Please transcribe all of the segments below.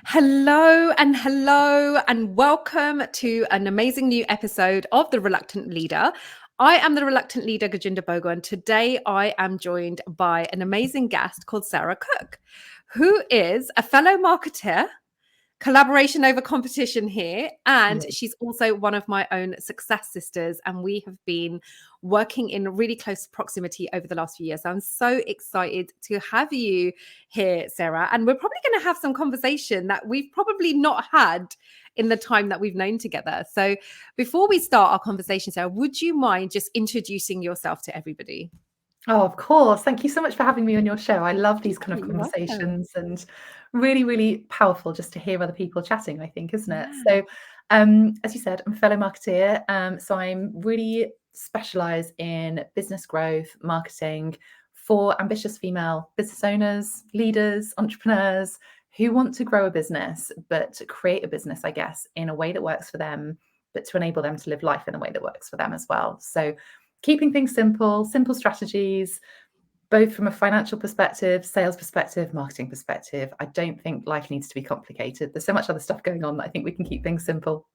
Hello, and welcome to an amazing new episode of The Reluctant Leader. I am the Reluctant Leader, Gajinda Bogo, and today I am joined by an amazing guest called Sarah Cooke, who is a fellow marketer, collaboration over competition here, and Yeah. she's also one of my own success sisters, and we have been working in really close proximity over the last few years. So I'm so excited to have you here, Sarah, and we're probably going to have some conversation that we've probably not had in the time that we've known together. So before we start our conversation, Sarah, would you mind just introducing yourself to everybody? Oh, of course. Thank you so much for having me on your show. I love these kind of You're welcome. conversations and really, really powerful just to hear other people chatting, I think, isn't it? Yeah. So, as you said, I'm a fellow marketeer. So I'm really specialise in business growth, marketing for ambitious female business owners, leaders, entrepreneurs who want to grow a business, but create a business, I guess, in a way that works for them, but to enable them to live life in a way that works for them as well. So keeping things simple strategies, both from a financial perspective, sales perspective, marketing perspective. I don't think life needs to be complicated. There's so much other stuff going on that I think we can keep things simple.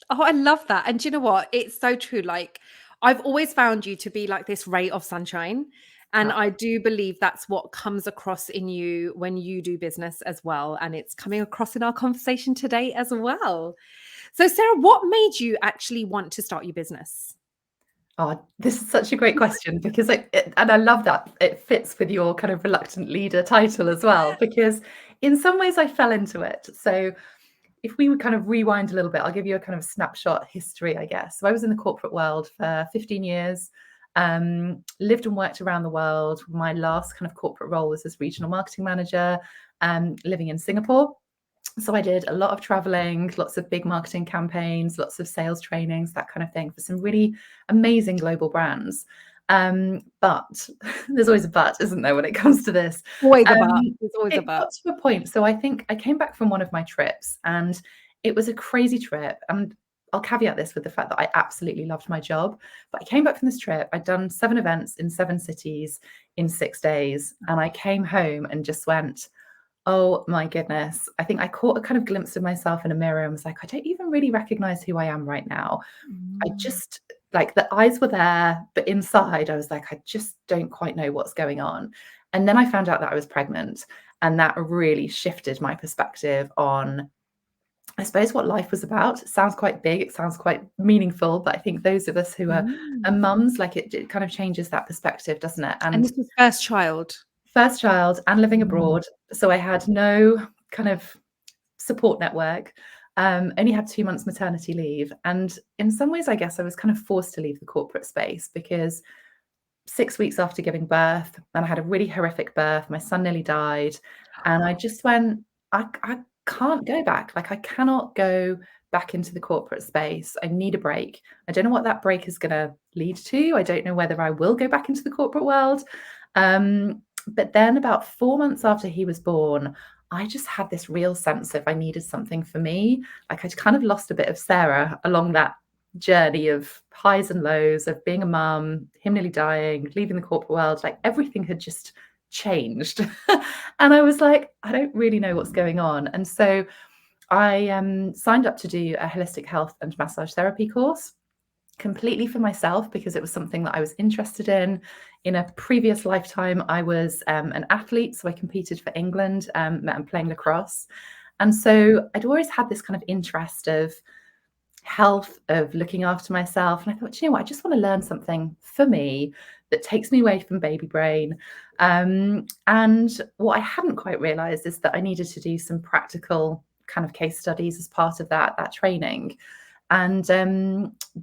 Oh, I love that. And do you know what? It's so true. Like, I've always found you to be like this ray of sunshine. And Ah, I do believe that's what comes across in you when you do business as well. And it's coming across in our conversation today as well. So, Sarah, what made you actually want to start your business? oh, this is such a great question because and I love that it fits with your kind of reluctant leader title as well, because in some ways I fell into it. So if we would kind of rewind a little bit, I'll give you a kind of snapshot history, I guess. So I was in the corporate world for 15 years, lived and worked around the world. My last kind of corporate role was as regional marketing manager, living in Singapore. So I did a lot of traveling, lots of big marketing campaigns, lots of sales trainings, that kind of thing for some really amazing global brands. But there's always a but, isn't there, when it comes to this? Always a but. Um, There's always a it but. got to a point. So I think I came back from one of my trips and it was a crazy trip. And I'll caveat this with the fact that I absolutely loved my job. But I came back from this trip. I'd done 7 events in 7 cities in 6 days. And I came home and just went, oh my goodness. I think I caught a kind of glimpse of myself in a mirror and was like, I don't even really recognize who I am right now. I Mm. just, like, the eyes were there, but inside I was like, I just don't quite know what's going on. And then I found out that I was pregnant. And that really shifted my perspective on, I suppose, what life was about. It sounds quite big, it sounds quite meaningful, but I think those of us who are Mm. mums, like it kind of changes that perspective, doesn't it? And And this was first child. first child and living Mm. abroad. So I had no kind of support network. Only had 2 months maternity leave. And in some ways, I guess I was kind of forced to leave the corporate space because 6 weeks after giving birth, and I had a really horrific birth, my son nearly died. And I just went, I can't go back. Like, I cannot go back into the corporate space. I need a break. I don't know what that break is going to lead to. I don't know whether I will go back into the corporate world. But then about 4 months after he was born, I just had this real sense of I needed something for me. Like, I'd kind of lost a bit of Sarah along that journey of highs and lows of being a mum, him nearly dying, leaving the corporate world. Like, everything had just changed. And I was like, I don't really know what's going on. And so I signed up to do a holistic health and massage therapy course completely for myself because it was something that I was interested in. In a previous lifetime, I was an athlete, so I competed for England, playing lacrosse. And so I'd always had this kind of interest of health, of looking after myself. And I thought, you know what, I just want to learn something for me that takes me away from baby brain. And what I hadn't quite realized is that I needed to do some practical kind of case studies as part of that training. And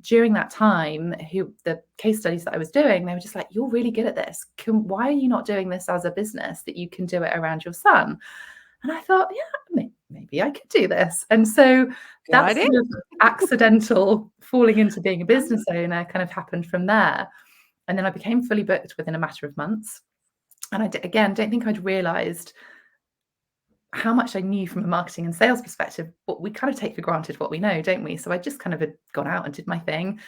during that time, the case studies that I was doing, they were just like, you're really good at this. Why are you not doing this as a business that you can do it around your son? And I thought, yeah, maybe I could do this. And so Good that idea. sort of accidental falling into being a business owner kind of happened from there. And then I became fully booked within a matter of months. And again, don't think I'd realized how much I knew from a marketing and sales perspective, but we kind of take for granted what we know, don't we? So I just kind of had gone out and did my thing,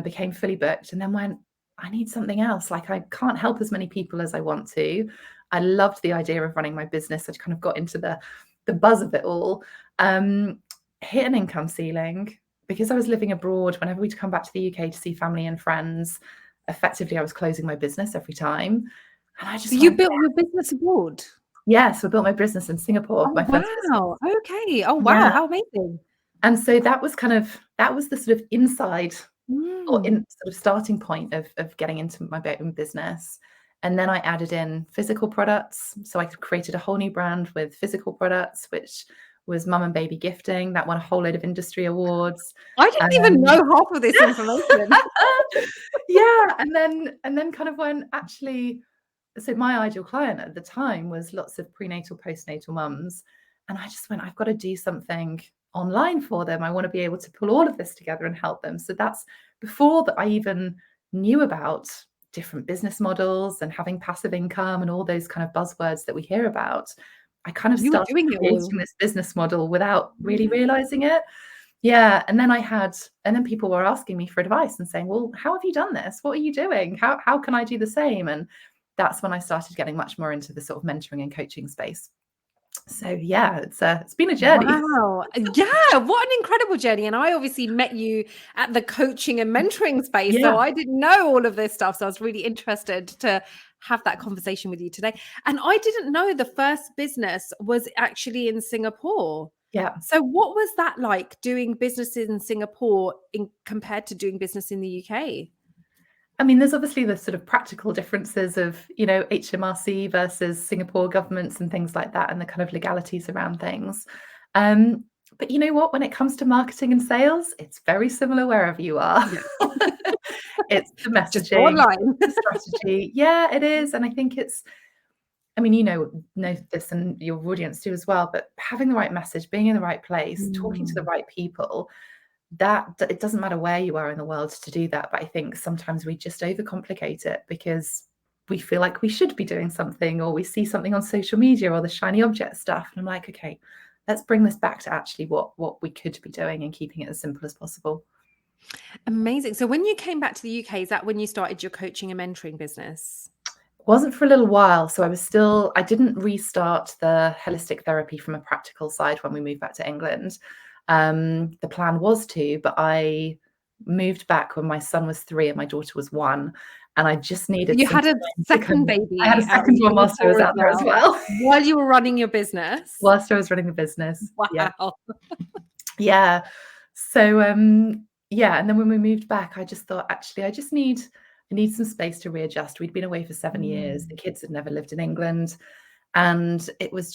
became fully booked, and then went, I need something else. Like, I can't help as many people as I want to. I loved the idea of running my business. I kind of got into the the buzz of it all, hit an income ceiling because I was living abroad. Whenever we'd come back to the UK to see family and friends, effectively I was closing my business every time. And I So just you went, built your business abroad? yeah, so I built my business in Singapore, Oh, my first business. wow. Okay. Oh, wow. Yeah. How amazing. And so that was the sort of inside or Mm. in sort of starting point of getting into my own business. And then I added in physical products. So I created a whole new brand with physical products, which was mum and baby gifting. That won a whole load of industry awards. I didn't even know half of this information. Yeah. And then kind of when actually, so my ideal client at the time was lots of prenatal, postnatal mums. And I just went, I've got to do something online for them. I want to be able to pull all of this together and help them. So that's before that I even knew about different business models and having passive income and all those kind of buzzwords that we hear about. I kind of You were started doing it all. creating this business model without really realizing it. Yeah. And then people were asking me for advice and saying, well, how have you done this? What are you doing? How can I do the same? And that's when I started getting much more into the sort of mentoring and coaching space. So yeah, it's been a journey. Wow. Yeah, what an incredible journey. And I obviously met you at the coaching and mentoring space. Yeah. So I didn't know all of this stuff. So I was really interested to have that conversation with you today. And I didn't know the first business was actually in Singapore. Yeah. So what was that like doing business in Singapore compared to doing business in the UK? I mean, there's obviously the sort of practical differences of, HMRC versus Singapore governments and things like that, and the kind of legalities around things. But you know what? When it comes to marketing and sales, it's very similar wherever you are. Yeah. It's the Just go messaging, online. the strategy. Yeah, it is. And I think I mean, know this and your audience do as well, but having the right message, being in the right place, talking to the right people, that it doesn't matter where you are in the world to do that. But I think sometimes we just overcomplicate it because we feel like we should be doing something, or we see something on social media or the shiny object stuff. And I'm like, okay, let's bring this back to actually what we could be doing and keeping it as simple as possible. Amazing. So when you came back to the UK, is that when you started your coaching and mentoring business? Wasn't for a little while. So I didn't restart the holistic therapy from a practical side when we moved back to England. The plan was to, but I moved back when my son was 3 and my daughter was 1. And I just needed You some had a time second baby. I had a second one whilst I was out there as well. While you were running your business. Whilst I was running the business. Wow. Yeah. So yeah. And then when we moved back, I just thought, actually, I need some space to readjust. We'd been away for 7 years. The kids had never lived in England. And it was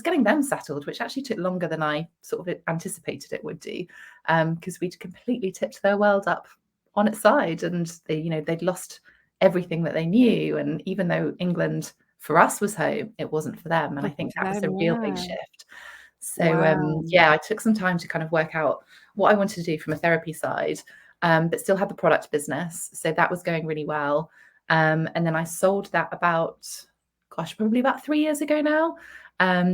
getting them settled, which actually took longer than I sort of anticipated it would do, because we'd completely tipped their world up on its side, and they'd lost everything that they knew. And even though England for us was home, it wasn't for them. And I think that was a real big shift. So yeah, I took some time to kind of work out what I wanted to do from a therapy side, but still had the product business. So that was going really well. And then I sold that probably about 3 years ago now,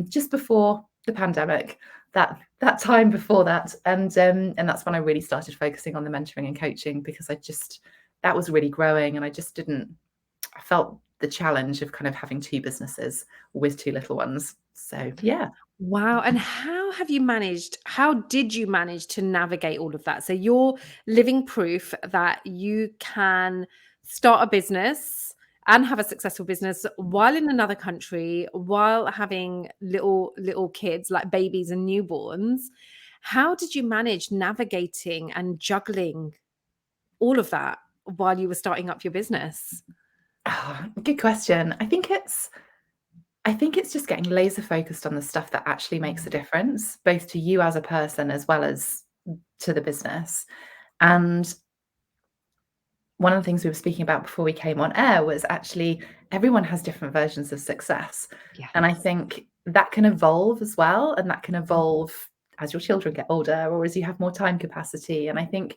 just before the pandemic, that time before that. And that's when I really started focusing on the mentoring and coaching, because that was really growing. And I felt the challenge of kind of having 2 businesses with 2 little ones. So yeah. Wow. And how did you manage to navigate all of that? So you're living proof that you can start a business and have a successful business while in another country, while having little kids, like babies and newborns. How did you manage navigating and juggling all of that while you were starting up your business? Oh, good question. I think it's just getting laser focused on the stuff that actually makes a difference, both to you as a person as well as to the business. And one of the things we were speaking about before we came on air was actually everyone has different versions of success. Yes. And I think that can evolve as well. And that can evolve as your children get older or as you have more time capacity. And I think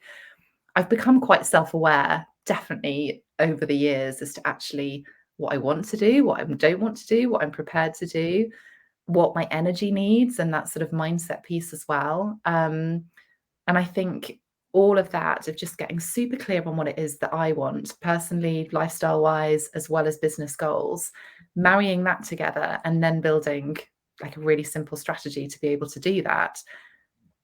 I've become quite self-aware, definitely over the years, as to actually what I want to do, what I don't want to do, what I'm prepared to do, what my energy needs, and that sort of mindset piece as well. And I think all of that, of just getting super clear on what it is that I want personally, lifestyle wise, as well as business goals, marrying that together and then building like a really simple strategy to be able to do that,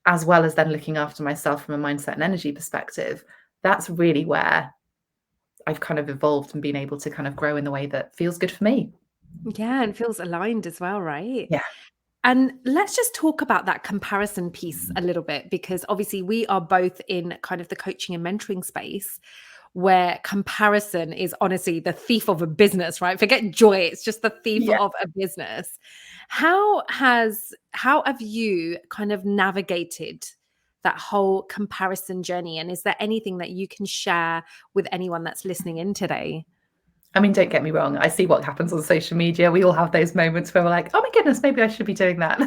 as well as then looking after myself from a mindset and energy perspective. That's really where I've kind of evolved and been able to kind of grow in the way that feels good for me. Yeah, and feels aligned as well, right? Yeah. And let's just talk about that comparison piece a little bit, because obviously we are both in kind of the coaching and mentoring space where comparison is honestly the thief of a business, right? Forget joy, it's just the thief Yeah. of a business. How have you kind of navigated that whole comparison journey? And is there anything that you can share with anyone that's listening in today? I mean, don't get me wrong. I see what happens on social media. We all have those moments where we're like, oh my goodness, maybe I should be doing that.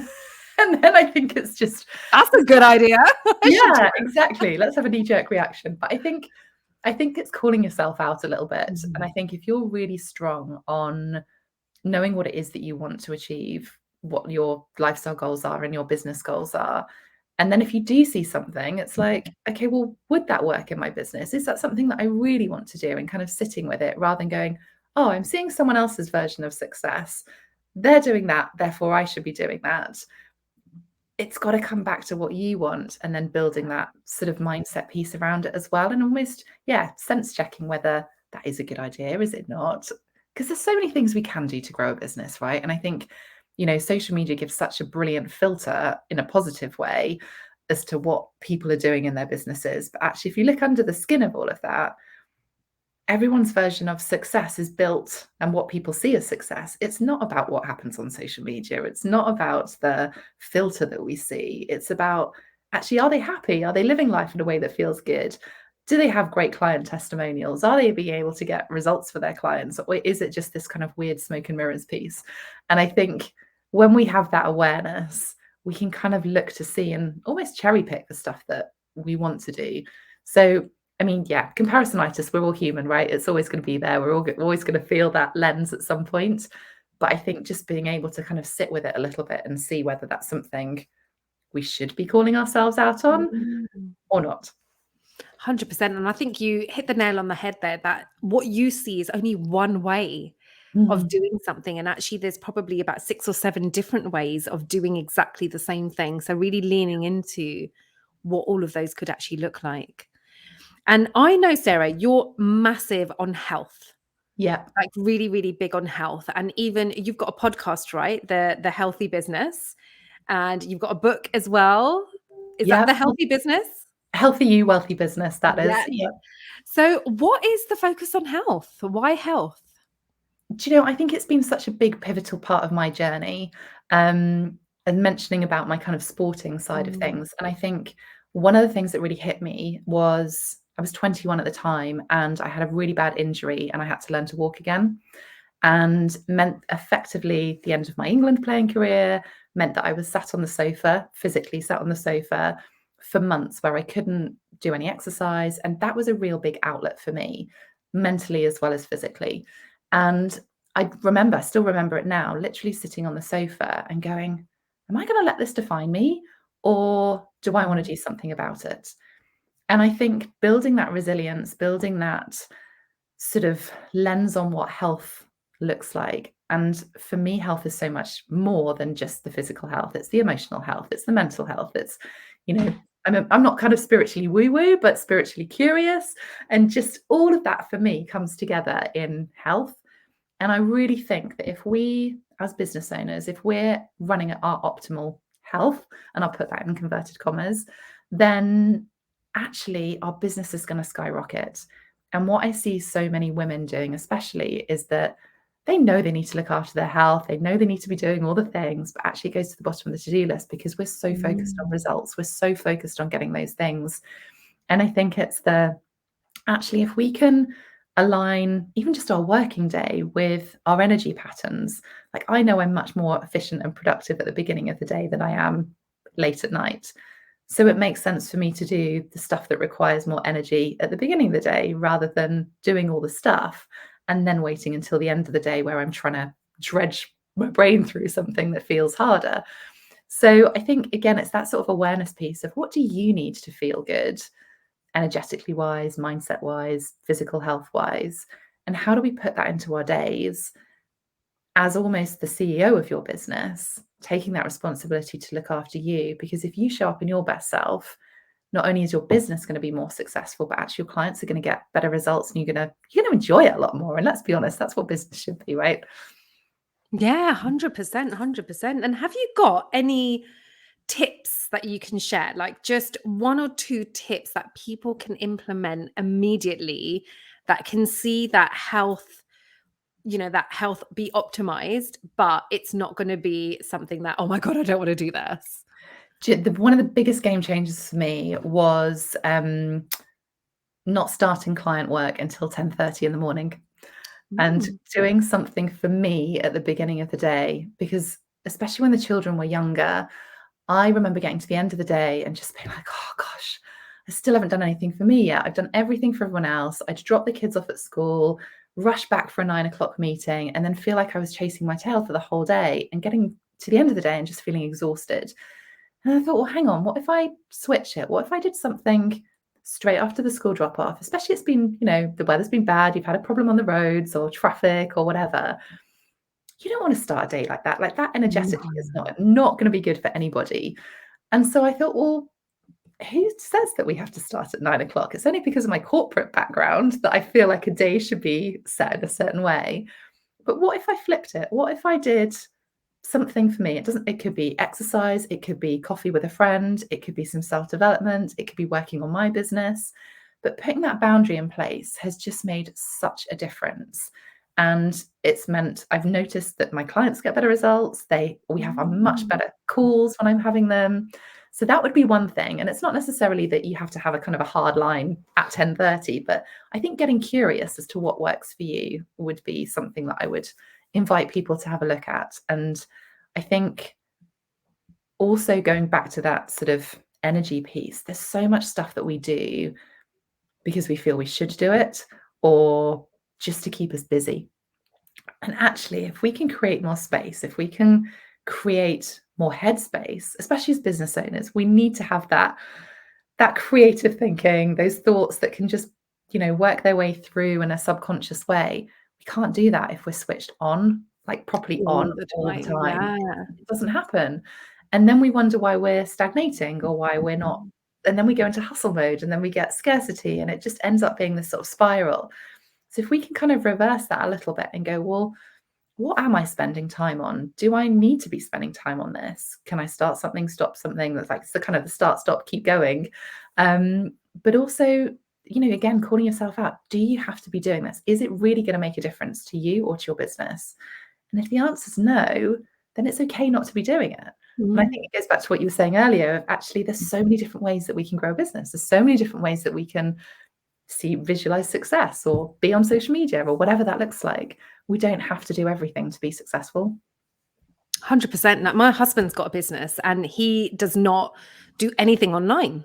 And then I think it's just, That's a good idea. I should do yeah, it. exactly. Let's have a knee-jerk reaction. But I think it's calling yourself out a little bit. And I think if you're really strong on knowing what it is that you want to achieve, what your lifestyle goals are and your business goals are, and then if you do see something, it's like, okay, well, would that work in my business? Is that something that I really want to do? And kind of sitting with it rather than going, oh, I'm seeing someone else's version of success. They're doing that, therefore I should be doing that. It's got to come back to what you want and then building that sort of mindset piece around it as well. And almost, yeah, sense checking whether that is a good idea, is it not? Because there's so many things we can do to grow a business, right? And I think, social media gives such a brilliant filter in a positive way as to what people are doing in their businesses. But actually, if you look under the skin of all of that, everyone's version of success is built and what people see as success. It's not about what happens on social media. It's not about the filter that we see. It's about actually, are they happy? Are they living life in a way that feels good? Do they have great client testimonials? Are they being able to get results for their clients? Or is it just this kind of weird smoke and mirrors piece? And I think when we have that awareness, we can kind of look to see and almost cherry pick the stuff that we want to do. So I mean, yeah, comparisonitis, we're all human, right? It's always going to be there. We're always going to feel that lens at some point. But I think just being able to kind of sit with it a little bit and see whether that's something we should be calling ourselves out on Mm. or not. 100%. And I think you hit the nail on the head there, that what you see is only one way of Mm. doing something. And actually, there's probably about 6 or 7 different ways of doing exactly the same thing. So, really leaning into what all of those could actually look like. And I know, Sarah, you're massive on health, Yeah. like really, really big on health. And even you've got a podcast, right? The Healthy Business. And you've got a book as well. Is that Yeah. The Healthy Business? Healthy you, wealthy business, that is. Yeah. Yeah. So, what is the focus on health? Why health? Do you know, I think it's been such a big pivotal part of my journey. And mentioning about my kind of sporting side of Mm. things. And I think one of the things that really hit me was I was 21 at the time and I had a really bad injury and I had to learn to walk again. And meant effectively the end of my England playing career, meant that I was sat on the sofa, physically sat on the sofa for months where I couldn't do any exercise. And that was a real big outlet for me, mentally as well as physically. And I still remember it now, literally sitting on the sofa and going, am I going to let this define me? Or do I want to do something about it? And I think building that resilience, building that sort of lens on what health looks like. And for me, health is so much more than just the physical health. It's the emotional health. It's the mental health. It's, I'm not kind of spiritually woo-woo, but spiritually curious. And just all of that for me comes together in health. And I really think that if we, as business owners, if we're running at our optimal health, and I'll put that in converted commas, then actually our business is going to skyrocket. And what I see so many women doing, especially, is that they know they need to look after their health. They know they need to be doing all the things, but actually it goes to the bottom of the to-do list because we're so focused on results. We're so focused on getting those things. And I think it's actually, if we can align even just our working day with our energy patterns, like I know I'm much more efficient and productive at the beginning of the day than I am late at night. So it makes sense for me to do the stuff that requires more energy at the beginning of the day rather than doing all the stuff and then waiting until the end of the day where I'm trying to dredge my brain through something that feels harder. So I think, again, it's that sort of awareness piece of what do you need to feel good, energetically wise, mindset wise, physical health wise, and how do we put that into our days as almost the CEO of your business taking that responsibility to look after you, because if you show up in your best self, not only is your business going to be more successful, but actually your clients are going to get better results, and you're going to enjoy it a lot more. And let's be honest, that's what business should be, right? Yeah, 100%, 100%. And have you got any tips that you can share? Like just one or two tips that people can implement immediately that can see that health, that health be optimized, but it's not going to be something that, oh my God, I don't want to do this. One of the biggest game changers for me was not starting client work until 10:30 in the morning, and Mm. doing something for me at the beginning of the day, because especially when the children were younger, I remember getting to the end of the day and just being like, oh gosh, I still haven't done anything for me yet. I've done everything for everyone else. I'd drop the kids off at school, rush back for a 9 o'clock meeting, and then feel like I was chasing my tail for the whole day and getting to the end of the day and just feeling exhausted. And I thought, well, hang on, what if I switch it? What if I did something straight after the school drop off? Especially it's been, the weather's been bad, you've had a problem on the roads or traffic or whatever. You don't want to start a day like that. Like that energetically is not going to be good for anybody. And so I thought, well, who says that we have to start at 9 o'clock? It's only because of my corporate background that I feel like a day should be set in a certain way. But what if I flipped it? What if I did something for me? It could be exercise, it could be coffee with a friend, it could be some self-development, it could be working on my business. But putting that boundary in place has just made such a difference. And it's meant I've noticed that my clients get better results. We have a much better calls when I'm having them. So that would be one thing. And it's not necessarily that you have to have a kind of a hard line at 10:30, but I think getting curious as to what works for you would be something that I would invite people to have a look at. And I think also going back to that sort of energy piece, there's so much stuff that we do because we feel we should do it, or just to keep us busy. And actually, if we can create more space, if we can create more headspace, especially as business owners, we need to have that creative thinking, those thoughts that can just, work their way through in a subconscious way. We can't do that if we're switched on, like properly on all the time. Yeah. It doesn't happen. And then we wonder why we're stagnating or why we're not. And then we go into hustle mode, and then we get scarcity, and it just ends up being this sort of spiral. So if we can kind of reverse that a little bit and go, well, what am I spending time on? Do I need to be spending time on this? Can I start something, stop something? That's like the kind of the start, stop, keep going. But also, again, calling yourself out. Do you have to be doing this? Is it really going to make a difference to you or to your business? And if the answer is no, then it's okay not to be doing it. And I think it goes back to what you were saying earlier. Actually, there's so many different ways that we can grow a business. There's so many different ways that we can visualize success or be on social media or whatever that looks like. We don't have to do everything to be successful. 100%. Now, my husband's got a business and he does not do anything online.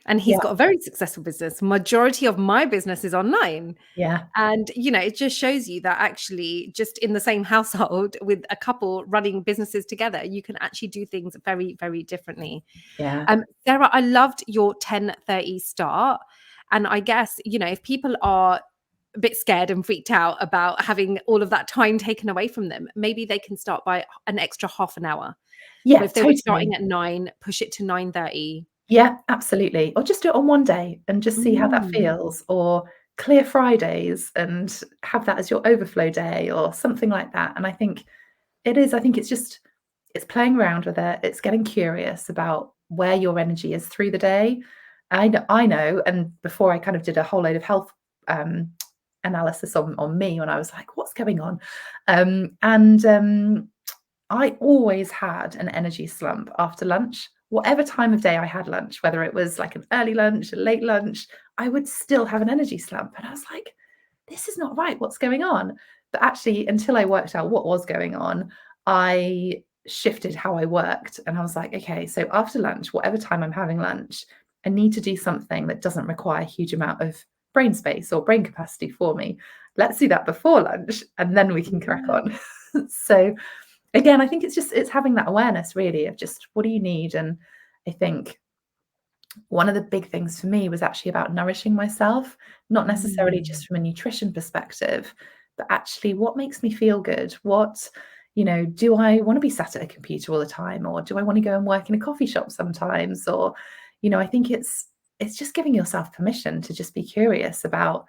And he's got a very successful business. Majority of my business is online. Yeah. And, it just shows you that actually just in the same household with a couple running businesses together, you can actually do things very, very differently. Yeah. Sarah, I loved your 10:30 start. And I guess, if people are a bit scared and freaked out about having all of that time taken away from them, maybe they can start by an extra half an hour. Yeah. So if they were starting at 9, push it to 9:30. Yeah, absolutely. Or just do it on one day and just see how that feels, or clear Fridays and have that as your overflow day or something like that. And I think it's playing around with it. It's getting curious about where your energy is through the day. I know, and before I kind of did a whole load of health analysis on me when I was like, what's going on? I always had an energy slump after lunch. Whatever time of day I had lunch, whether it was like an early lunch, a late lunch, I would still have an energy slump. And I was like, this is not right. What's going on? But actually, until I worked out what was going on, I shifted how I worked. And I was like, okay, so after lunch, whatever time I'm having lunch, I need to do something that doesn't require a huge amount of brain space or brain capacity for me. Let's do that before lunch, and then we can crack on. So again, I think it's having that awareness really of just what do you need. And I think one of the big things for me was actually about nourishing myself, not necessarily just from a nutrition perspective, but actually what makes me feel good, what do I want to be sat at a computer all the time, or do I want to go and work in a coffee shop sometimes? Or, I think it's just giving yourself permission to just be curious about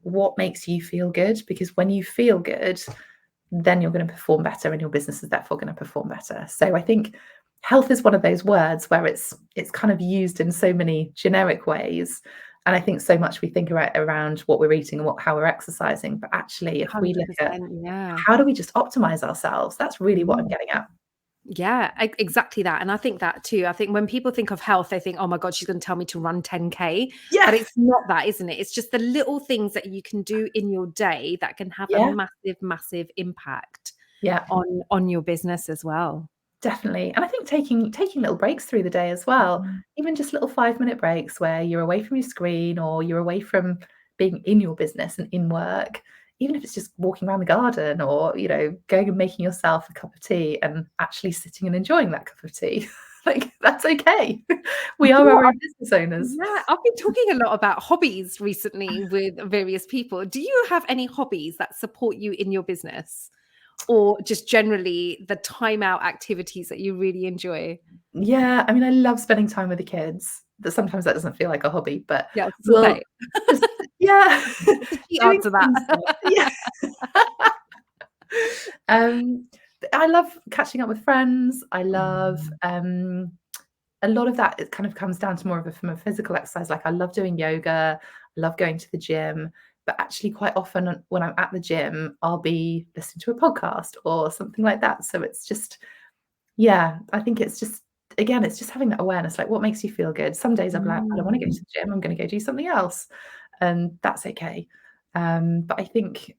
what makes you feel good, because when you feel good, then you're going to perform better, and your business is therefore going to perform better. So I think health is one of those words where it's kind of used in so many generic ways. And I think so much we think around what we're eating and how we're exercising. But actually, if we look at 100%, yeah. how do we just optimize ourselves, that's really what I'm Mm. getting at. Yeah, exactly that. And I think that too. I think when people think of health, they think, oh my God, she's going to tell me to run 10K. But Yeah. it's not that, isn't it? It's just the little things that you can do in your day that can have a Yeah. massive, massive impact Yeah. on your business as well. Definitely. And I think taking little breaks through the day as well, Mhm. even just little 5-minute breaks where you're away from your screen, or you're away from being in your business and in work, even if it's just walking around the garden, or, going and making yourself a cup of tea and actually sitting and enjoying that cup of tea. Like, that's okay. We are our own business owners. Yeah, I've been talking a lot about hobbies recently with various people. Do you have any hobbies that support you in your business, or just generally the time out activities that you really enjoy? Yeah, I mean, I love spending time with the kids. But sometimes that doesn't feel like a hobby, but Yeah, to we'll say. just, yeah, She doing answer that. things like, yeah. Um, I love catching up with friends. I love a lot of that. It kind of comes down to more from a physical exercise. Like, I love doing yoga. I love going to the gym. But actually, quite often when I'm at the gym, I'll be listening to a podcast or something like that. So it's just, yeah, I think it's just, again, it's just having that awareness. Like, what makes you feel good? Some days I'll be like, I don't want to go to Mm. the gym. I'm going to go do something else, and that's okay. But I think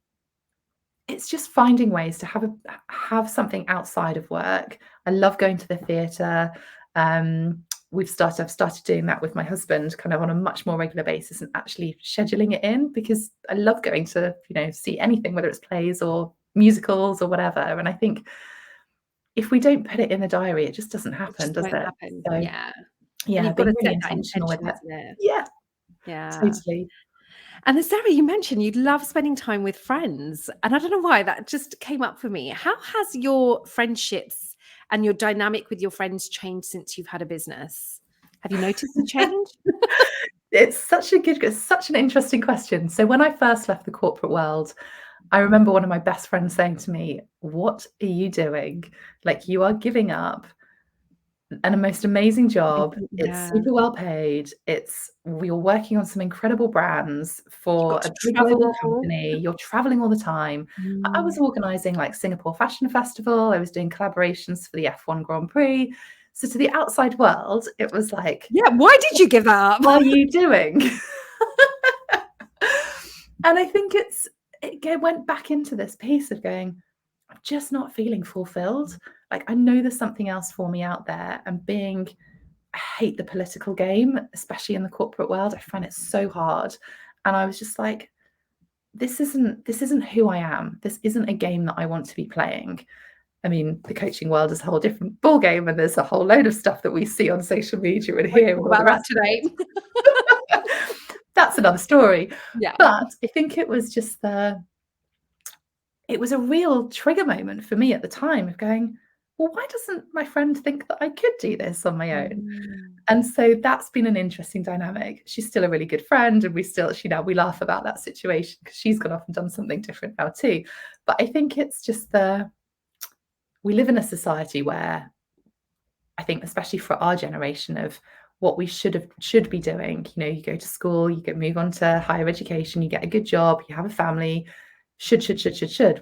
it's just finding ways to have something outside of work. I love going to the theatre. I've started doing that with my husband kind of on a much more regular basis, and actually scheduling it in, because I love going to, see anything, whether it's plays or musicals or whatever. And I think if we don't put it in the diary, it just doesn't It happen, just does won't it? happen. So Yeah. And yeah, you've got to being really set that intentional with intention, it. isn't it? Yeah, Yeah. totally. And then Sarah, you mentioned you'd love spending time with friends. And I don't know why that just came up for me. How has your friendships and your dynamic with your friends changed since you've had a business? Have you noticed a change? It's such an interesting question. So when I first left the corporate world, I remember one of my best friends saying to me, "What are you doing? Like, you are giving up a most amazing job. It's Yeah. super well paid. We're working on some incredible brands You've for got to a big global travel. company. You're traveling all the time." I Mm. was organizing like Singapore Fashion Festival. I was doing collaborations for the F1 Grand Prix. So to the outside world, it was like, Yeah. Why did you give that "What up? are you doing?" And I think it went back into this piece of going, I'm just not feeling fulfilled. Like, I know there's something else for me out there. And I hate the political game, especially in the corporate world. I find it so hard. And I was just like, this isn't who I am. This isn't a game that I want to be playing. I mean, the coaching world is a whole different ball game, and there's a whole load of stuff that we see on social media and Won't hear talk and all the about that rest of today. it. That's another story. Yeah. But I think it was just it was a real trigger moment for me at the time of going, well, why doesn't my friend think that I could do this on my own? Mm. And so that's been an interesting dynamic. She's still a really good friend, and we laugh about that situation because she's gone off and done something different now too. But I think it's just we live in a society where I think, especially for our generation, of what we should be doing. You go to school, you can move on to higher education, you get a good job, you have a family, should,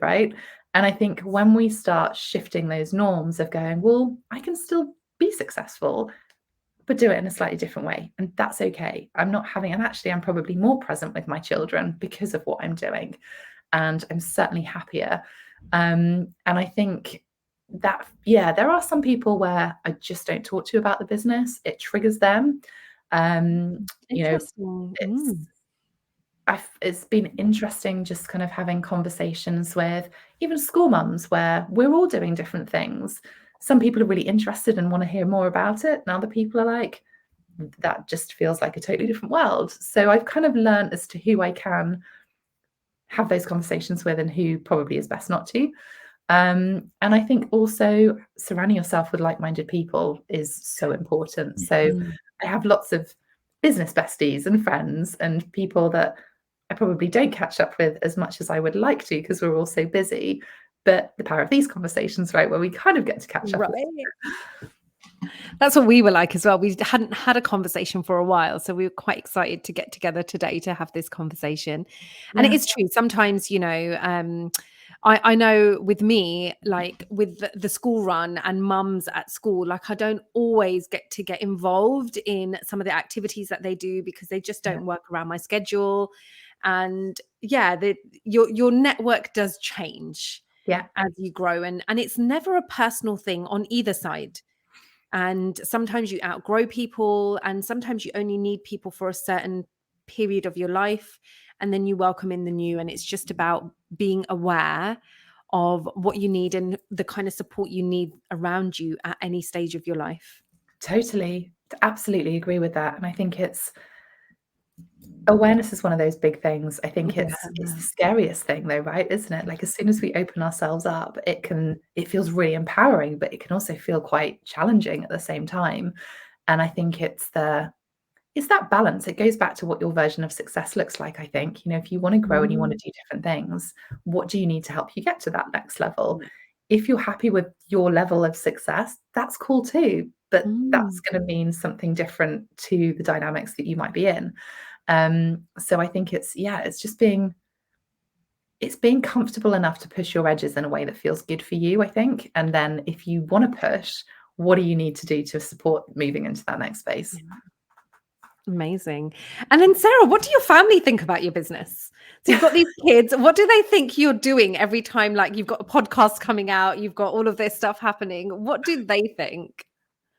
right? And I think when we start shifting those norms of going, well, I can still be successful, but do it in a slightly different way. And that's okay. And actually, I'm probably more present with my children because of what I'm doing. And I'm certainly happier. And I think that, yeah, there are some people where I just don't talk to about the business. It triggers um Interesting. it's it's been interesting just kind of having conversations with even school mums where we're all doing different things. Some people are really interested and want to hear more about it, and other people are like, that just feels like a totally different world. So I've kind of learned as to who I can have those conversations with and who probably is best not to. And I think also surrounding yourself with like-minded people is so important. So Mm. I have lots of business besties and friends and people that I probably don't catch up with as much as I would like to because we're all so busy. But the power of these conversations, right, where we kind of get to catch up. Right. That's what we were like as well. We hadn't had a conversation for a while, so we were quite excited to get together today to have this conversation. And it Yeah, is true. Sometimes, I know with me, like with the school run and mums at school, like I don't always get involved in some of the activities that they do because they just yeah, don't work around my schedule. And yeah, your network does change yeah, as you grow, and it's never a personal thing on either side. And sometimes you outgrow people, and sometimes you only need people for a certain period of your life, and then you welcome in the new. And it's just about being aware of what you need and the kind of support you need around you at any stage of your life. totally. Absolutely agree with that. And I think awareness is one of those big things. I think Yeah. it's the scariest thing though, right? Isn't it? Like as soon as we open ourselves up, it feels really empowering, but it can also feel quite challenging at the same time. And I think it's that balance. It goes back to what your version of success looks like, I think. If you want to grow and you want Mm, to do different things, what do you need to help you get to that next level? yeah. If you're happy with your level of success, that's cool too. But that's Mm. going to mean something different to the dynamics that you might be in. So I think it's just being comfortable enough to push your edges in a way that feels good for you, I think. And then if you want to push, what do you need to do to support moving into that next space? Amazing. And then Sarah, what do your family think about your business? So you've got these kids. What do they think you're doing every time? Like you've got a podcast coming out, you've got all of this stuff happening. What do they think?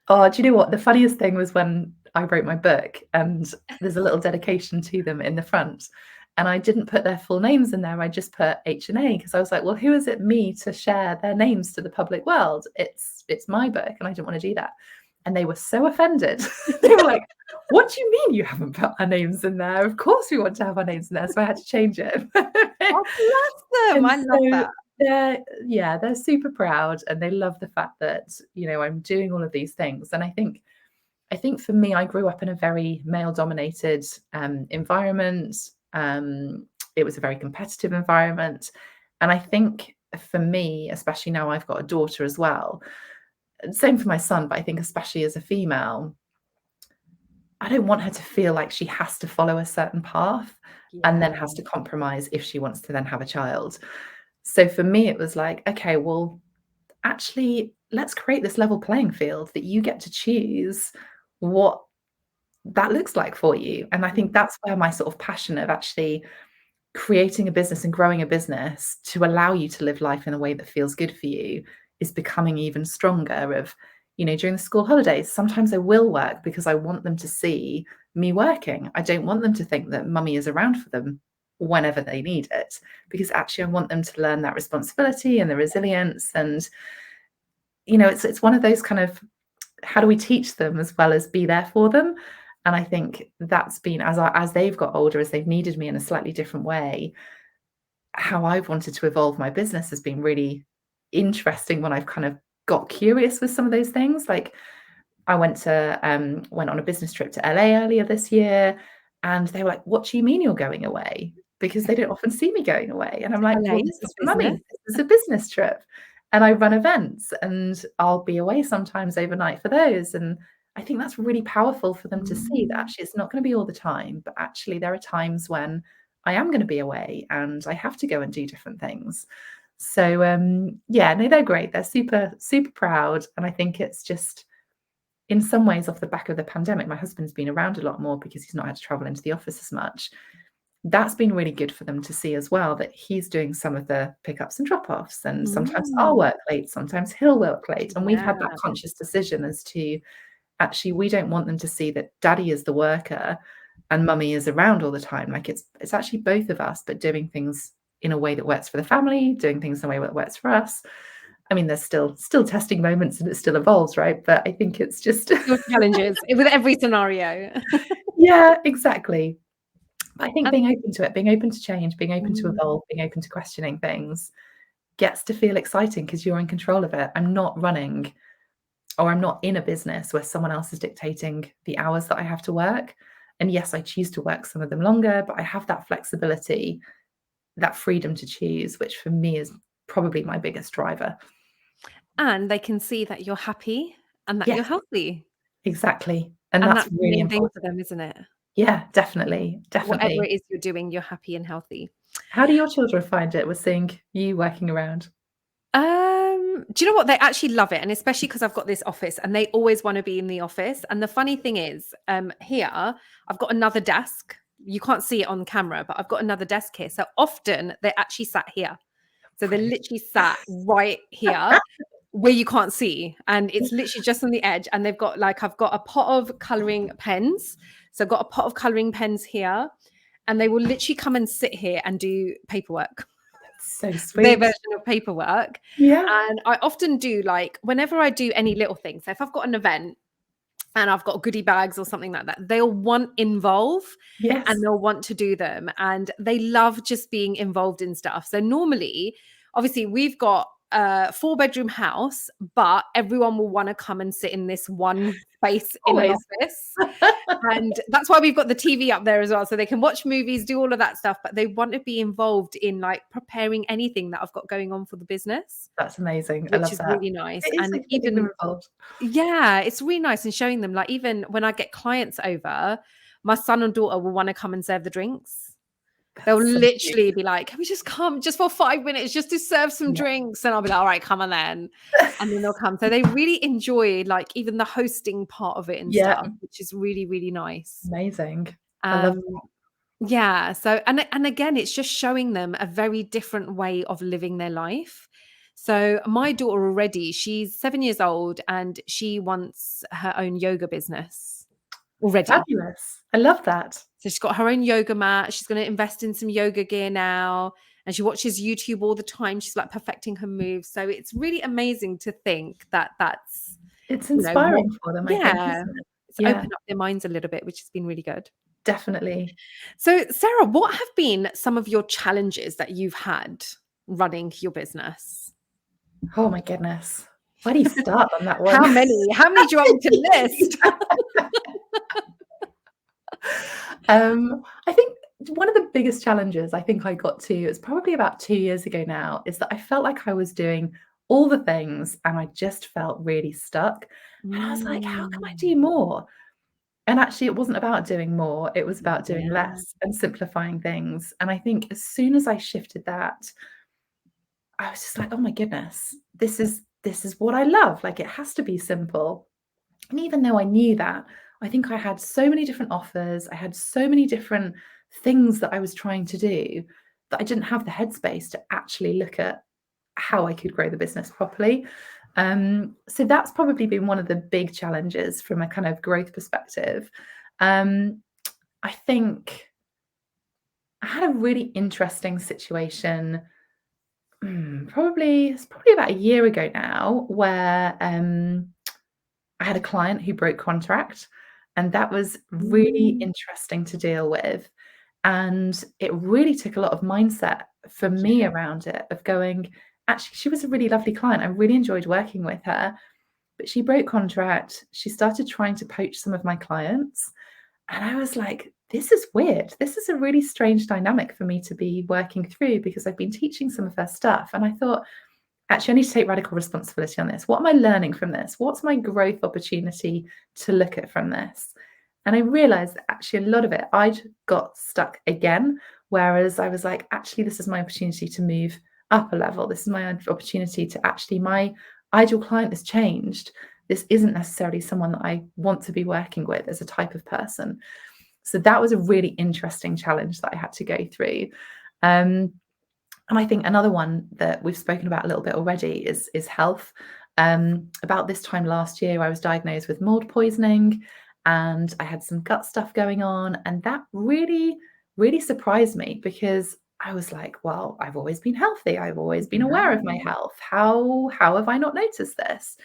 Oh, do you know what? The funniest thing was when I wrote my book and there's a little dedication to them in the front. And I didn't put their full names in there. I just put H&A because I was like, well, who is it me to share their names to the public world? It's my book and I didn't want to do that. And they were so offended. They were like, what do you mean you haven't put our names in there? Of course we want to have our names in there. So I had to change it. Oh, bless them. And I love so that. they're super proud and they love the fact that, I'm doing all of these things. And I think for me, I grew up in a very male dominated environment. It was a very competitive environment. And I think for me, especially now I've got a daughter as well, same for my son, but I think especially as a female, I don't want her to feel like she has to follow a certain path and then Yeah. has to compromise if she wants to then have a child. So for me, it was like, okay, well, actually, let's create this level playing field that you get to choose what that looks like for you. And I think that's where my sort of passion of actually creating a business and growing a business to allow you to live life in a way that feels good for you is becoming even stronger of, during the school holidays, sometimes I will work because I want them to see me working. I don't want them to think that mummy is around for them whenever they need it, because actually I want them to learn that responsibility and the resilience. And, it's one of those kind of, how do we teach them as well as be there for them? And I think that's been, as they've got older, as they've needed me in a slightly different way, how I've wanted to evolve my business has been really interesting when I've kind of got curious with some of those things. Like I went on a business trip to LA earlier this year, and they were like, "What do you mean you're going away?" Because they don't often see me going away. And I'm like, LA "Well, this for is for business. mummy. This is a business trip." And I run events and I'll be away sometimes overnight for those. And I think that's really powerful for them to see that Mm. actually it's not going to be all the time, but actually there are times when I am going to be away and I have to go and do different things. So no, they're great. They're super, super proud. And I think it's just in some ways off the back of the pandemic, my husband's been around a lot more because he's not had to travel into the office as much. That's been really good for them to see as well, that he's doing some of the pickups and drop-offs, and sometimes I'll Mm. work late, sometimes he'll work late. And we've had that Yeah. conscious decision as to actually we don't want them to see that daddy is the worker and mummy is around all the time. Like it's actually both of us, but doing things in a way that works for the family, doing things in a way that works for us. I mean, there's still testing moments and it still evolves, right? But I think it's just Your challenges with every scenario. yeah, exactly. I think And being open to it, being open to change, being open to mm, evolve, being open to questioning things gets to feel exciting because you're in control of it. I'm not running, or I'm not in a business where someone else is dictating the hours that I have to work. And yes, I choose to work some of them longer, but I have that flexibility, that freedom to choose, which for me is probably my biggest driver. And they can see that you're happy and that you're Yes, healthy. exactly. And And that's that's the really main thing for important. them, isn't it? Yeah, definitely. Whatever Definitely. it is you're doing, you're happy and healthy. How do your children find it with seeing you working around? Do you know what? They actually love it, and especially because I've got this office, and they always want to be in the office. And the funny thing is, here I've got another desk. You can't see it on camera, but I've got another desk here. So often they actually sat here. So they're Brilliant. literally sat right here where you can't see. And it's literally just on the edge. And they've got like, I've got a pot of coloring pens. So I've got a pot of coloring pens here. And they will literally come and sit here and do paperwork, So their sweet. version of paperwork. Yeah. And I often do like, whenever I do any little thing, so if I've got an event and I've got goodie bags or something like that, they'll want involve and Yes. they'll want to do them. And they love just being involved in stuff. So normally, obviously, we've got a 4-bedroom house, but everyone will want to come and sit in this one space in an Always. office. And that's why we've got the TV up there as well. So they can watch movies, do all of that stuff, but they want to be involved in like preparing anything that I've got going on for the business, That's amazing. I which love is that. really nice. It is And like getting them even, involved. yeah, it's really nice and showing them, like, even when I get clients over, my son and daughter will want to come and serve the drinks. They'll That's so cute. literally be like, "Can we just come just for 5 minutes just to serve some Yeah. drinks?" And I'll be like, "All right, come on then." And then they'll come. So they really enjoy like even the hosting part of it and Yeah. stuff, which is really, really nice. Amazing. I love Um, yeah. So and again, it's just showing them a very different way of living their life. So my daughter already, she's 7 years old and she wants her own yoga business already. fabulous. I love that. So she's got her own yoga mat. She's going to invest in some yoga gear now. And she watches YouTube all the time. She's like perfecting her moves. So it's really amazing to think that that's, It's what, inspiring for them, I think, yeah, isn't it? it's Yeah, opened up their minds a little bit, which has been really good. definitely. So, Sarah, what have been some of your challenges that you've had running your business? Oh my goodness. Where do you start on that one? How many? How many do you want me to list? I think one of the biggest challenges I think I got to, it's probably about 2 years ago now, is that I felt like I was doing all the things and I just felt really stuck. And I was like, how can I do Mm, more? And actually, it wasn't about doing more, it was about doing yeah, less and simplifying things. And I think as soon as I shifted that, I was just like, oh my goodness, this is what I love. Like it has to be simple. And even though I knew that, I think I had so many different offers, I had so many different things that I was trying to do that I didn't have the headspace to actually look at how I could grow the business properly. So that's probably been one of the big challenges from a kind of growth perspective. Um, I think I had a really interesting situation. It's probably about a year ago now, where I had a client who broke contract, and that was really mm, interesting to deal with. And it really took a lot of mindset for me yeah, around it, of going, actually, she was a really lovely client. I really enjoyed working with her, but she broke contract. She started trying to poach some of my clients. And I was like, this is weird. This is a really strange dynamic for me to be working through, because I've been teaching some of her stuff. And I thought, actually, I need to take radical responsibility on this. What am I learning from this? What's my growth opportunity to look at from this? And I realized that actually a lot of it, I'd got stuck again, whereas I was like, actually, this is my opportunity to move up a level. This is my opportunity to actually, my ideal client has changed. This isn't necessarily someone that I want to be working with as a type of person. So that was a really interesting challenge that I had to go through. Um, and I think another one that we've spoken about a little bit already is health. About this time last year, I was diagnosed with mold poisoning, and I had some gut stuff going on, and that really, really surprised me, because I was like, well, I've always been healthy. I've always been aware of my health. How have I not noticed this?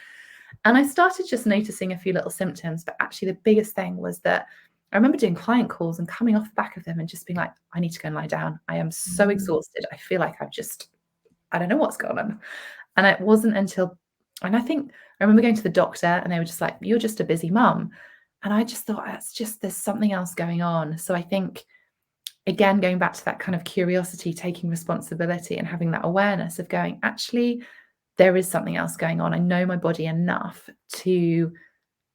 And I started just noticing a few little symptoms, but actually the biggest thing was that I remember doing client calls and coming off the back of them and just being like, I need to go and lie down. I am so mm, exhausted. I feel like I've just I don't know what's going on. And it wasn't until, and I think I remember going to the doctor and they were just like, you're just a busy mum. And I just thought, there's something else going on. So I think, again, going back to that kind of curiosity, taking responsibility and having that awareness of going, actually, there is something else going on. I know my body enough to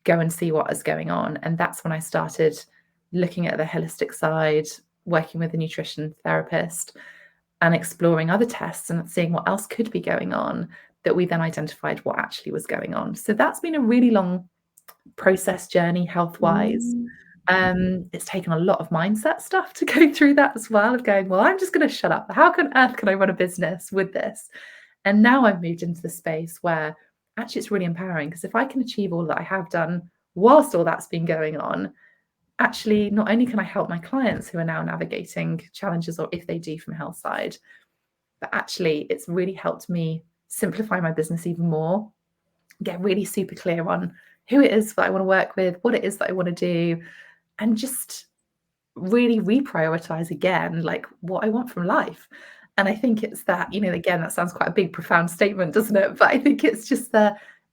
go and see what is going on. And that's when I started looking at the holistic side, working with a nutrition therapist and exploring other tests and seeing what else could be going on, that we then identified what actually was going on. So that's been a really long process journey health-wise. It's taken a lot of mindset stuff to go through that as well, of going, well, I'm just going to shut up. How on earth can I run a business with this? And now I've moved into the space where actually it's really empowering, because if I can achieve all that I have done whilst all that's been going on, actually not only can I help my clients who are now navigating challenges, or if they do from health side, but actually it's really helped me simplify my business even more, get really super clear on who it is that I want to work with, what it is that I want to do, and just really reprioritize again, like what I want from life. And I think it's that, again, that sounds quite a big, profound statement, doesn't it? But I think it's just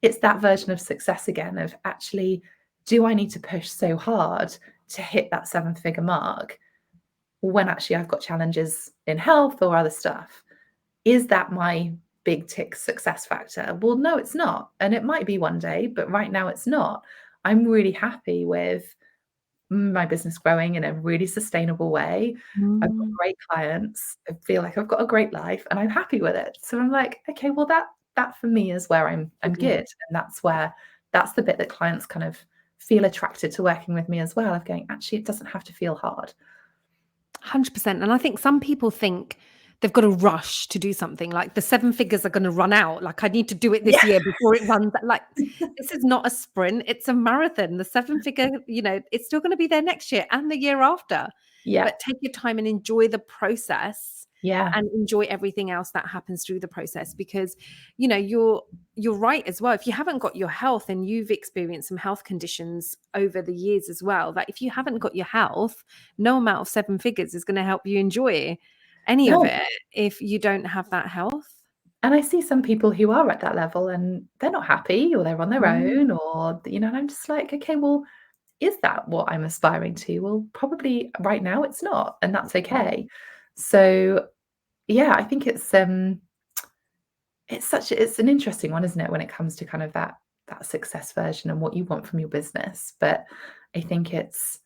it's that version of success again, of actually, do I need to push so hard to hit that 7-figure mark when actually I've got challenges in health or other stuff? Is that my big tick success factor? Well, no, it's not. And it might be one day, but right now it's not. I'm really happy with my business growing in a really sustainable way. I've got great clients. I feel like I've got a great life and I'm happy with it. So I'm like, okay, well, that for me is where I'm good. And that's the bit that clients kind of feel attracted to working with me as well, of going, actually, it doesn't have to feel hard. 100%. And I think some people think they've got to rush to do something, like the 7 figures are going to run out. Like, I need to do it this year before it runs. Like, this is not a sprint, it's a marathon. The 7-figure, it's still going to be there next year and the year after. Yeah. But take your time and enjoy the process. Yeah. And enjoy everything else that happens through the process, because, you're right as well. If you haven't got your health, and you've experienced some health conditions over the years as well, that if you haven't got your health, no amount of 7 figures is going to help you enjoy any of it if you don't have that health. And I see some people who are at that level and they're not happy, or they're on their own, or, and I'm just like, okay, well, is that what I'm aspiring to? Well, probably right now it's not, and that's okay. So yeah, I think it's an interesting one, isn't it, when it comes to kind of that success version and what you want from your business. But I think it's,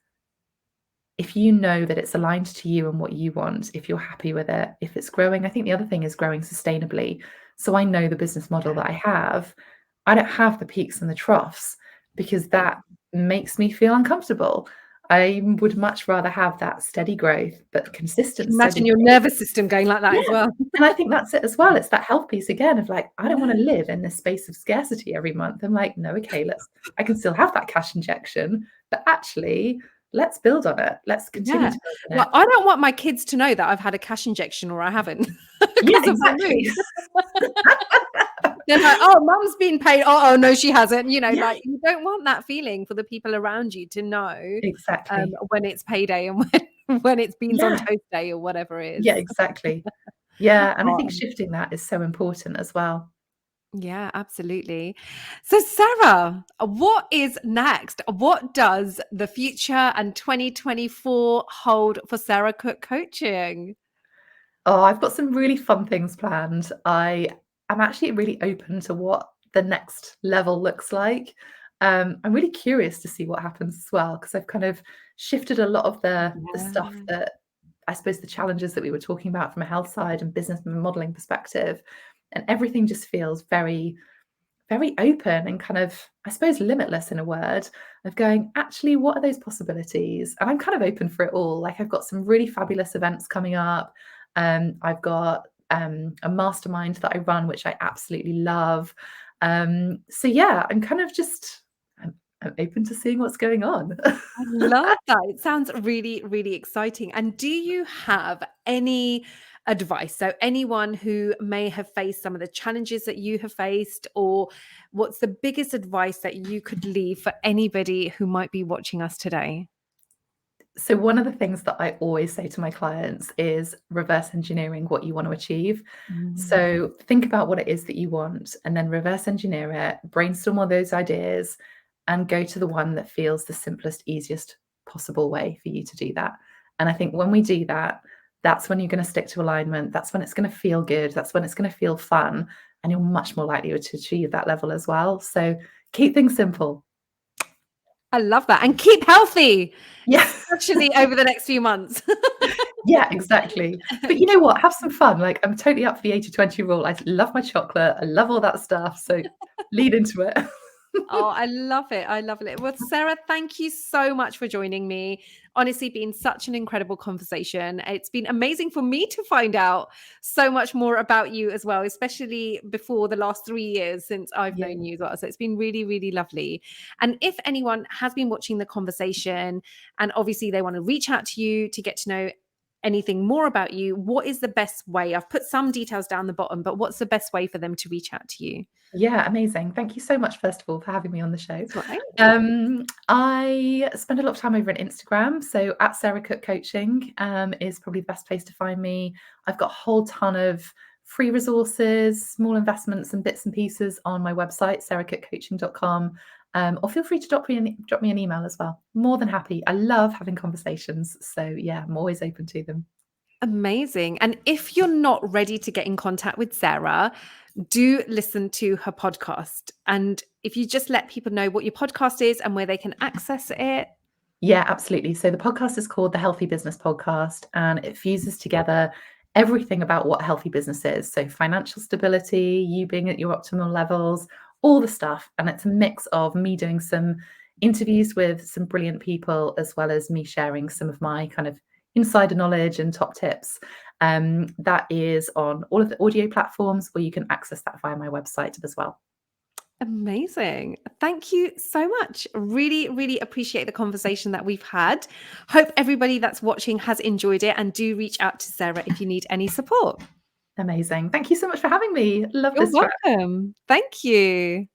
if you know that it's aligned to you and what you want, if you're happy with it, if it's growing. I think the other thing is growing sustainably. So I know the business model that I don't have the peaks and the troughs, because that makes me feel uncomfortable. I would much rather have that steady growth, but consistent. Imagine your nervous system going like that as well. And I think that's it as well. It's that health piece again of like, I don't want to live in this space of scarcity every month. I'm like, no, okay, I can still have that cash injection, but actually, let's build on it. Let's continue to build on it. Well, I don't want my kids to know that I've had a cash injection or I haven't. Yeah, exactly. They're like, oh, mum's been paid. Oh, no, she hasn't. Like, you don't want that feeling for the people around you to know exactly when it's payday and when it's beans on toast day or whatever it is. Yeah, exactly. Yeah. And I think shifting that is so important as well. Yeah, absolutely. So, Sarah, what is next? What does the future and 2024 hold for Sarah Cooke Coaching? Oh, I've got some really fun things planned. I am actually really open to what the next level looks like. I'm really curious to see what happens as well, because I've kind of shifted a lot of the stuff that, I suppose, the challenges that we were talking about from a health side and business modeling perspective, and everything just feels very, very open and kind of, I suppose, limitless in a word, of going, actually, what are those possibilities? And I'm kind of open for it all. Like, I've got some really fabulous events coming up. I've got a mastermind that I run, which I absolutely love. So yeah, I'm kind of just, I'm open to seeing what's going on. I love that. It sounds really, really exciting. And do you have any advice? So anyone who may have faced some of the challenges that you have faced, or what's the biggest advice that you could leave for anybody who might be watching us today? So one of the things that I always say to my clients is reverse engineering what you want to achieve. Mm. So think about what it is that you want and then reverse engineer it, brainstorm all those ideas and go to the one that feels the simplest, easiest possible way for you to do that. And I think when we do that, that's when you're going to stick to alignment. That's when it's going to feel good. That's when it's going to feel fun. And you're much more likely to achieve that level as well. So keep things simple. I love that. And keep healthy, Yeah. especially over the next few months. Yeah, exactly. But you know what? Have some fun. Like, I'm totally up for the 80/20 rule. I love my chocolate. I love all that stuff. So lead into it. Oh, I love it. I love it. Well, Sarah, thank you so much for joining me. Honestly, been such an incredible conversation. It's been amazing for me to find out so much more about you as well, especially before the last 3 years since I've Yeah. known you as well. So it's been really, really lovely. And if anyone has been watching the conversation and obviously they want to reach out to you to get to know anything more about you, what is the best way? I've put some details down the bottom, but what's the best way for them to reach out to you? Yeah, amazing. Thank you so much, first of all, for having me on the show. That's right. I spend a lot of time over on Instagram. So at Sarah Cooke Coaching is probably the best place to find me. I've got a whole ton of free resources, small investments and bits and pieces on my website, sarahcookecoaching.com. Or feel free to drop me an email as well. More than happy. I love having conversations. So yeah, I'm always open to them. Amazing. And if you're not ready to get in contact with Sarah, do listen to her podcast. And if you just let people know what your podcast is and where they can access it. Yeah, absolutely. So the podcast is called the Healthy Business Podcast, and it fuses together everything about what healthy business is. So financial stability, you being at your optimal levels, all the stuff. And it's a mix of me doing some interviews with some brilliant people, as well as me sharing some of my kind of insider knowledge and top tips. That is on all of the audio platforms, or you can access that via my website as well. Amazing. Thank you so much. Really, really appreciate the conversation that we've had. Hope everybody that's watching has enjoyed it, and do reach out to Sarah if you need any support. Amazing. Thank you so much for having me. Love You're this chat. welcome. Thank you.